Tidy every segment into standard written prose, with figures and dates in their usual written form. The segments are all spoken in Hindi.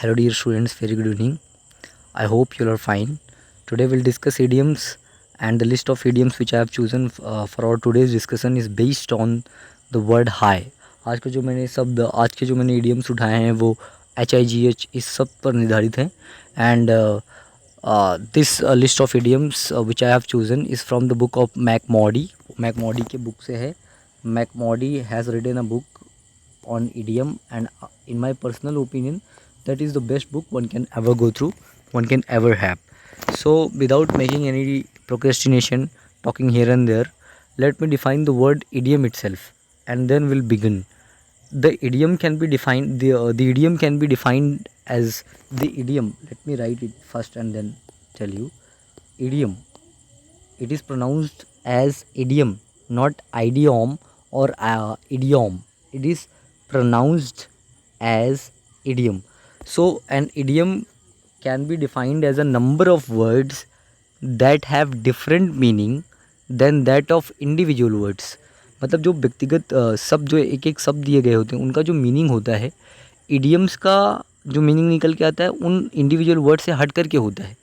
Hello dear students, very good evening. I hope you are fine. Today we'll discuss idioms, and the list of idioms which I have chosen for our today's discussion is based on the word high. आज के जो मैंने idioms उठाए हैं वो HIGH इस सब पर निर्धारित हैं, and this list of idioms which I have chosen is from the book of MacMurdy. MacMurdy के book से है. MacMurdy has written a book on idiom, and in my personal opinion that is the best book one can ever go through, one can ever have. So without making any procrastination talking here and there, let me define the word idiom itself, and then we'll begin. The idiom can be defined, the idiom can be defined as the idiom. Let me write it first and then tell you. Idiom, it is pronounced as idiom, not idiom or idiom. It is pronounced as idiom. So an idiom can be defined as a number of words that have different meaning than that of individual words. मतलब जो व्यक्तिगत शब्द, जो एक एक शब्द दिए गए होते हैं, उनका जो मीनिंग होता है, इडियम्स का जो मीनिंग निकल के आता है उन इंडिविजुअल वर्ड से हट करके होता है.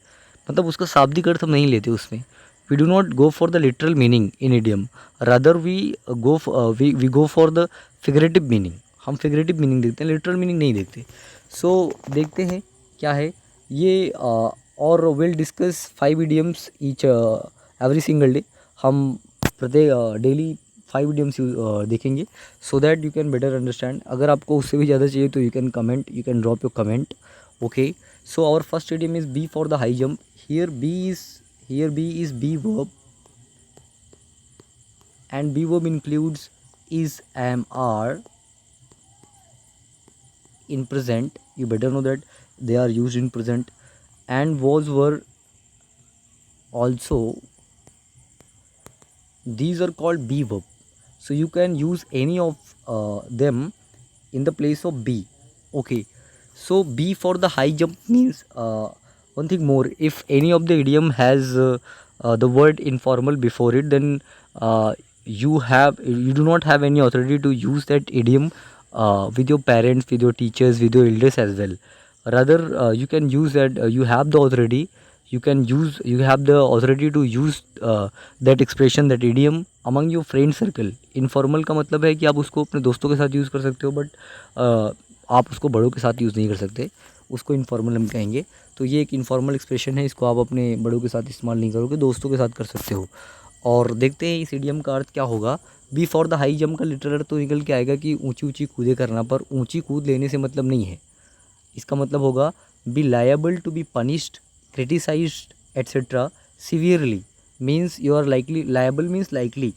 मतलब उसका शाब्दिक अर्थ हम नहीं लेते उसमें. We do not go for the literal meaning in idiom, rather we go for the figurative meaning. हम फिगरेटिव मीनिंग देखते हैं, लिटरल मीनिंग नहीं देखते. सो देखते हैं क्या है ये, और will discuss 5 idioms each every single day. हम प्रत्येक डेली 5 इडियम्स देखेंगे, so that you can better understand. अगर आपको उससे भी ज़्यादा चाहिए तो you can comment, you can drop your comment. Okay, so our first idiom is B for the high jump. Here B is be verb, and be verb includes is, am, are in present. You better know that they are used in present, and was, were also. These are called be verb, so you can use any of them in the place of be. Okay, so B for the high jump means one thing more. If any of the idiom has the word informal before it, then you do not have any authority to use that idiom with your parents, with your teachers, with your elders as well. Rather, you can use that. You have the authority. You have the authority to use that expression, that idiom among your friend circle. Informal का मतलब है कि आप उसको अपने दोस्तों के साथ यूज़ कर सकते हो, बट आप उसको बड़ों के साथ यूज़ नहीं कर सकते. उसको इनफॉर्मल हम कहेंगे. तो ये एक इनफॉर्मल एक्सप्रेशन है, इसको आप अपने बड़ों के साथ इस्तेमाल नहीं करोगे, दोस्तों के साथ कर सकते हो. और देखते हैं इस इडियम का अर्थ क्या होगा. Be for the high jump का लिटरल अर्थ तो निकल के आएगा कि ऊंची ऊंची कूदे करना, पर ऊंची कूद लेने से मतलब नहीं है. इसका मतलब होगा be liable to be punished, criticised etcetera severely. Means you are likely, liable means likely.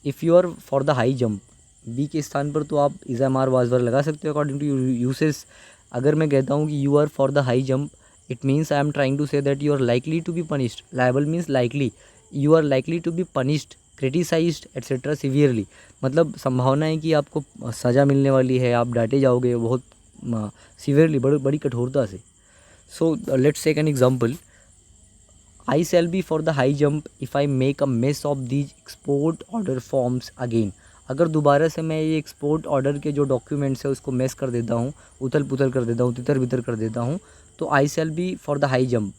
If you are for the high jump, be के स्थान पर तो आप is am are was were लगा सकते हो अकॉर्डिंग टू यूसेस. अगर मैं कहता हूँ कि you are for the high jump, it means I am trying to say that you are likely to be punished. Liable means likely, you are likely to be punished, criticised etcetera severely. मतलब संभावना है कि आपको सज़ा मिलने वाली है, आप डांटे जाओगे बहुत सीवियरली, बड़ी कठोरता से. So let's take an example. I shall be for the high jump if I make a mess of these export order forms again. अगर दोबारा से मैं ये एक्सपोर्ट ऑर्डर के जो डॉक्यूमेंट्स है उसको मेस कर देता हूँ, उथल पुथल कर देता हूँ, तितर बितर कर देता हूँ, तो I shall be for the high jump.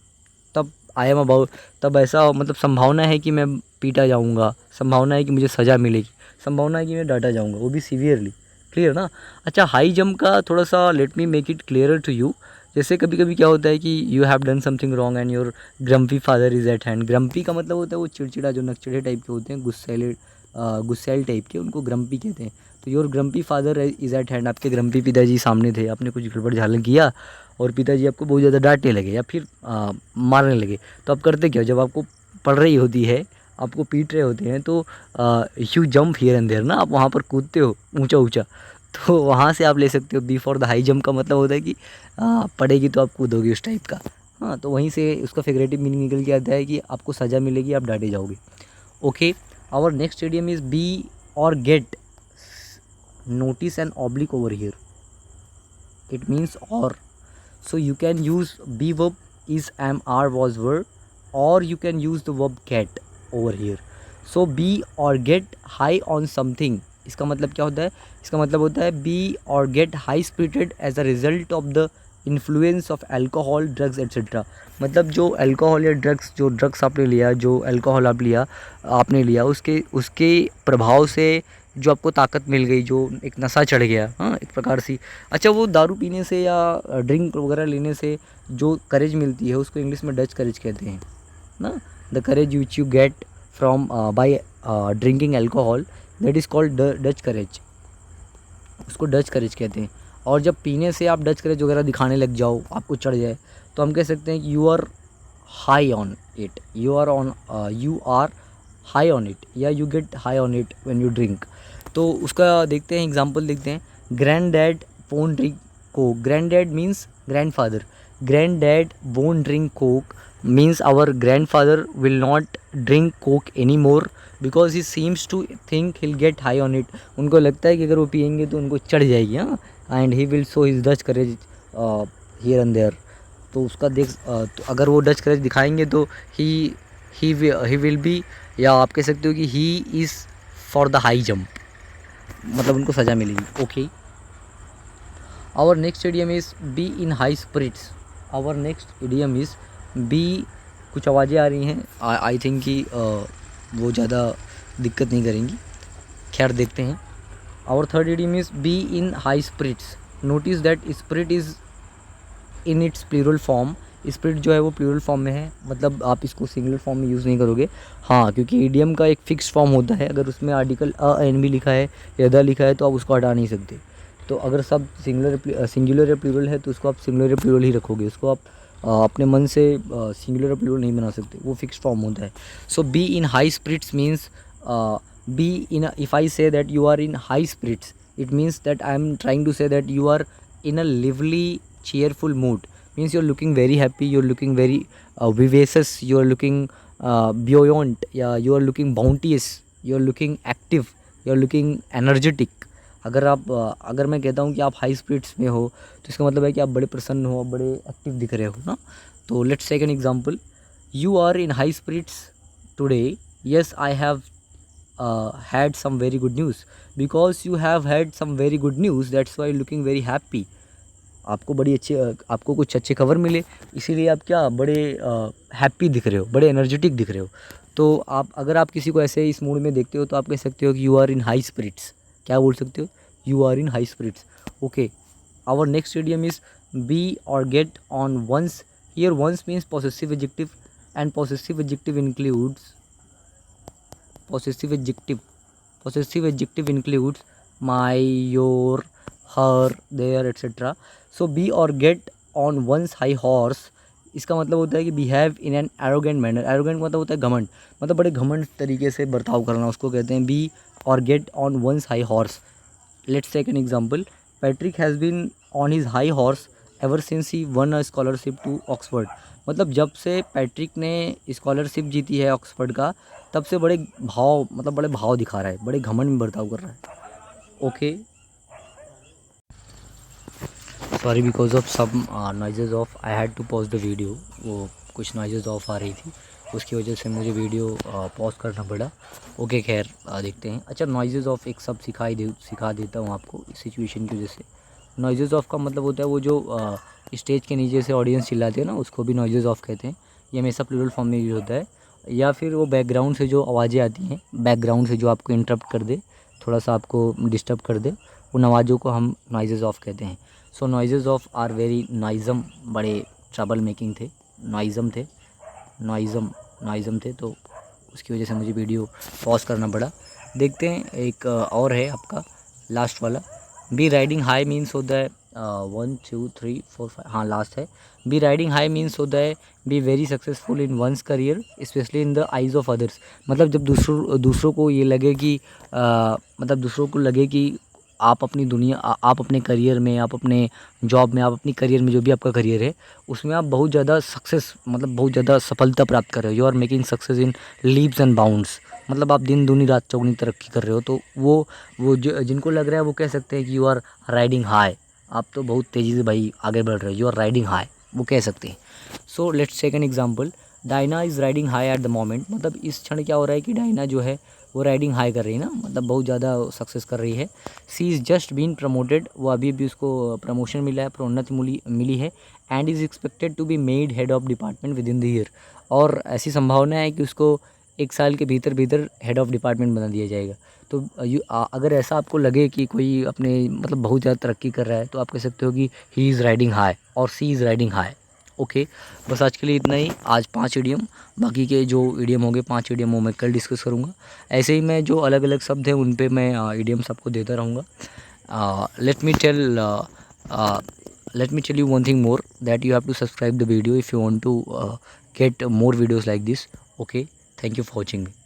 तब आई एम अबाउट, तब ऐसा मतलब संभावना है कि मैं पीटा जाऊँगा, संभावना है कि मुझे सज़ा मिलेगी, संभावना है कि मैं डांटा जाऊँगा, वो भी सीवियरली. क्लियर ना. अच्छा, हाई जंप का थोड़ा सा let me make it clearer to you. जैसे कभी कभी क्या होता है कि you have done something wrong and your grumpy father is at hand. Grumpy का मतलब होता है वो चिड़चिड़ा, जो नकचढ़े टाइप के होते हैं, गुस्सैल टाइप के, उनको ग्रम्पी कहते हैं. तो your grumpy father is at hand, आपके ग्रम्पी पिताजी सामने थे, आपने कुछ गड़बड़ झालन किया और पिताजी आपको बहुत ज़्यादा डांटने लगे या फिर मारने लगे. तो आप करते क्या, जब आपको पड़ रही होती है, आपको पीट रहे होते हैं, तो you jump here and there ना, आप वहाँ पर कूदते हो ऊंचा ऊंचा. तो वहाँ से आप ले सकते हो be for the high jump का मतलब होता है कि पड़ेगी तो आप कूदोगे, उस टाइप का. हाँ, तो वहीं से उसका फिगरेटिव मीनिंग निकल के आता है कि आपको सज़ा मिलेगी, आप डांटे जाओगे. Okay, our next idiom is be और get. Notice an oblique over here, it means or. So you can use be verb is, am, are, was, were, or you can use the verb get over here. So be और गेट हाई ऑन समथिंग. इसका मतलब क्या होता है, इसका मतलब होता है बी और get high spirited as a result of the influence of alcohol, drugs etcetera. मतलब जो अल्कोहल या ड्रग्स, जो ड्रग्स आपने लिया, जो अल्कोहल आपने लिया, उसके उसके प्रभाव से जो आपको ताकत मिल गई, जो एक नशा चढ़ गया, हाँ, एक प्रकार से। अच्छा, वो दारू पीने से या ड्रिंक वगैरह लेने से जो करेज मिलती है उसको इंग्लिश में डच करेज कहते हैं ना। The courage which you get from by drinking alcohol, that is called Dutch courage, उसको डच करेज कहते हैं। और जब पीने से आप डच करेज वगैरह दिखाने लग जाओ, आपको चढ़ जाए, तो हम कह सकते हैं you are high on it, you are high on it, या you get high on it when you drink. तो उसका देखते हैं, एग्जांपल देखते हैं। Granddad won't drink Coke, granddad means grandfather, granddad won't drink Coke means our grandfather will not drink coke anymore because he seems to think he'll get high on it। उनको लगता है कि अगर वो पियेंगे तो उनको चढ़ जाएगी, हाँ, and he will show his Dutch courage here and there. तो उसका तो अगर वो डच करेज दिखाएंगे तो ही विल बी, या आप कह सकते हो कि he is for the high jump, मतलब उनको सज़ा मिलेगी। Okay, our next idiom is be in high spirits. Our next idiom is be, कुछ आवाज़ें आ रही हैं, आई थिंक कि वो ज़्यादा दिक्कत नहीं करेंगी, खैर देखते हैं। Our third idiom is be in high spirits. Notice that spirit is in its plural form. Spirit जो है वो प्लूरल फॉर्म में है, मतलब आप इसको सिंगुलर फॉर्म में यूज़ नहीं करोगे, हाँ, क्योंकि इडियम का एक फिक्स फॉर्म होता है। अगर उसमें आर्टिकल अ एन भी लिखा है या द लिखा है तो आप उसको हटा नहीं सकते। तो अगर सब सिंगुलर या प्लूरल है तो उसको आप सिंगुलर या प्लूरल ही रखोगे, उसको आप अपने मन से सिंगुलर या प्लूरल नहीं बना सकते, वो फिक्स फॉर्म होता है। So be in high spirits means be in, if I say that you are in high spirits, it means that I am trying to say that you are in a lively cheerful mood, means you're looking very happy, you're looking very vivacious, you're looking buoyant, yeah, you are looking bounteous, you're looking active, you're looking energetic। अगर मैं कहता हूँ कि आप हाई स्पिरिट्स में हो तो इसका मतलब है कि आप बड़े प्रसन्न हो, बड़े एक्टिव दिख रहे हो ना। तो let's take an example, you are in high spirits today, yes I have had some very good news, because you have had some very good news, that's why looking very happy। आपको कुछ अच्छी खबर मिले, इसीलिए आप क्या बड़े हैप्पी दिख रहे हो, बड़े एनर्जेटिक दिख रहे हो। तो अगर आप किसी को ऐसे इस मूड में देखते हो तो आप कह सकते हो कि you are in high spirits. क्या बोल सकते हो? You are in high spirits. Okay, our next idiom is be और get on one's. Here one's means possessive adjective, and possessive adjective includes possessive adjective includes my, your, her, their etc। so be or get on one's high horse, इसका मतलब होता है कि behave in an arrogant manner. Arrogant मतलब होता है घमंड, मतलब बड़े घमंड तरीके से बर्ताव करना, उसको कहते हैं बी और get on one's high horse. Let's take an example, Patrick has been on his high horse ever since he won a scholarship to Oxford. मतलब जब से पैट्रिक ने स्कॉलरशिप जीती है ऑक्सफोर्ड का, तब से बड़े भाव दिखा रहा है, बड़े घमंड में बर्ताव कर रहा है। Okay, sorry because of some noises of, I had to pause the video. वो कुछ नॉइजेज ऑफ आ रही थी, उसकी वजह से मुझे वीडियो पॉज करना पड़ा। ओके, खैर देखते हैं। अच्छा, नॉइजेज ऑफ एक सब सिखा देता हूँ आपको इस सिचुएशन की वजह से। नॉइजेज ऑफ का मतलब होता है वो जो स्टेज के नीचे से ऑडियंस चिल्लाते हैं ना, उसको भी नॉइजेज ऑफ कहते हैं। ये हमेशा प्लूरल फॉर्म में यूज होता है। या फिर वो बैकग्राउंड से जो आवाज़ें आती हैं, बैकग्राउंड से जो आपको इंटरप्ट कर दे, थोड़ा सा आपको डिस्टर्ब कर दे, उन आवाज़ों को हम नॉइजेज ऑफ कहते हैं। सो नॉइजेज ऑफ आर वेरी नॉइज़म, बड़े ट्रबल मेकिंग थे, नॉइज़म थे, तो उसकी वजह से मुझे वीडियो पॉज करना पड़ा। देखते हैं, एक और है आपका लास्ट वाला। बी राइडिंग हाई मीन्स होता है 1 2 3 4 5, हाँ लास्ट है। बी राइडिंग हाई मीन्स होता है be very successful in one's career especially in the eyes of others. मतलब जब दूसरों को ये लगे कि मतलब दूसरों को लगे कि आप अपनी आप अपने करियर में, आप अपने जॉब में, आप अपनी करियर में, जो भी आपका करियर है उसमें आप बहुत ज़्यादा सक्सेस, मतलब बहुत ज़्यादा सफलता प्राप्त कर रहे हो। You are making success in leaps and bounds, मतलब आप दिन दूनी रात चौगुनी तरक्की कर रहे हो। तो वो जो जिनको लग रहा है वो कह सकते हैं कि यू आर राइडिंग हाई, आप तो बहुत तेज़ी से भाई आगे बढ़ रहे हो, यू आर राइडिंग हाई, वो कह सकते हैं। So let's take an example, Diana is riding high at the moment. मतलब इस क्षण क्या हो रहा है कि डायना जो है वो राइडिंग हाई कर रही है ना, मतलब बहुत ज़्यादा सक्सेस कर रही है। सी इज़ जस्ट बीन प्रमोटेड, वो अभी अभी उसको प्रमोशन मिला है, प्रोन्नति मिली है, and is expected to be made head of department within the year. और ऐसी संभावना है कि उसको 1 साल के भीतर भीतर हेड ऑफ डिपार्टमेंट बना दिया जाएगा। तो अगर ऐसा आपको लगे कि कोई अपने मतलब बहुत ज़्यादा तरक्की कर रहा है, तो आप कह सकते हो कि ही इज़ राइडिंग हाई और सी इज़ राइडिंग हाई। ओके, बस आज के लिए इतना ही। आज 5 इडियम, बाकी के जो इडियम होंगे 5 इडियम वो मैं कल डिस्कस करूँगा। ऐसे ही मैं जो अलग अलग शब्द हैं उन पे मैं इडियम्स आपको देता रहूँगा। let me tell you one thing more, that you have to subscribe the video if you want to get more videos like this. Okay, thank you for watching me.